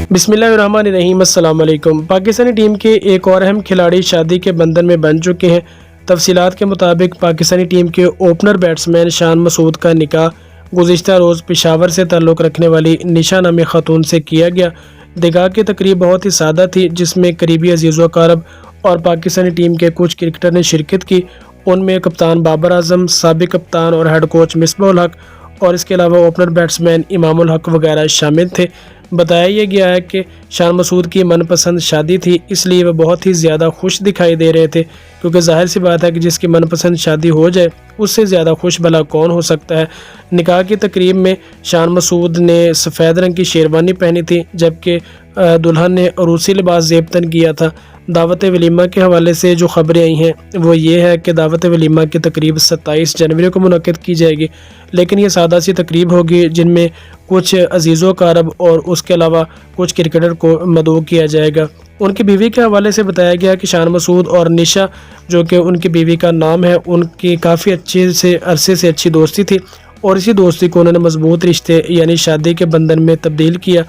बिस्मिल्लाहिर्रहमानिर्रहीम। अस्सलाम वालेकुम। पाकिस्तानी टीम के एक और अहम खिलाड़ी शादी के बंधन में बन चुके हैं। तफसीलात के मुताबिक पाकिस्तानी टीम के ओपनर बैट्समैन शान मसूद का निकाह गुज़िश्ता रोज़ पेशावर से ताल्लुक़ रखने वाली निशा नामी खातून से किया गया। निकाह की तकरीब बहुत ही सादा थी, जिसमें करीबी अजीज़ व अक़ारब और पाकिस्तानी टीम के कुछ क्रिकेटर ने शिरकत की। उनमें कप्तान बाबर आजम, साबिक कप्तान और हेड कोच मिसबाह-उल हक और इसके अलावा ओपनर बैट्समैन इमामुल हक वगैरह शामिल थे। बताया यह गया है कि शान मसूद की मनपसंद शादी थी, इसलिए वह बहुत ही ज़्यादा खुश दिखाई दे रहे थे, क्योंकि जाहिर सी बात है कि जिसकी मनपसंद शादी हो जाए उससे ज़्यादा खुश भला कौन हो सकता है। निकाह की तकरीब में शान मसूद ने सफ़ेद रंग की शेरवानी पहनी थी, जबकि दुल्हन ने अरूसी लिबास ज़ेबतन किया था। दावत वलीमा के हवाले से जो ख़बरें आई हैं वो ये है कि दावत वलीमा की तकरीब 27 जनवरी को मुनक़्क़िद की जाएगी, लेकिन ये सादा सी तकरीब होगी जिनमें कुछ अजीज़ों अक़ारब और उसके अलावा कुछ क्रिकेटर को मदऊ किया जाएगा। उनकी बीवी के हवाले से बताया गया कि शान मसूद और निशा, जो कि उनकी बीवी का नाम है, उनकी काफ़ी अरसे से अच्छी दोस्ती थी और इसी दोस्ती को उन्होंने मजबूत रिश्ते यानी शादी के बंधन में तब्दील किया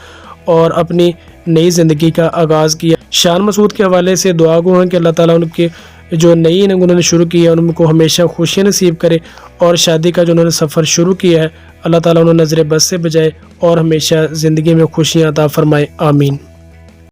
और अपनी नई ज़िंदगी का आगाज़ किया। शान मसूद के हवाले से दुआ गो हैं कि अल्लाह ताला उनके जो नई उन्होंने शुरू की है उनको हमेशा खुशियाँ नसीब करे, और शादी का जो उन्होंने सफ़र शुरू किया है अल्लाह ताला उन्हें नज़र बस से बचाए और हमेशा ज़िंदगी में खुशियाँ अता फरमाए। आमीन।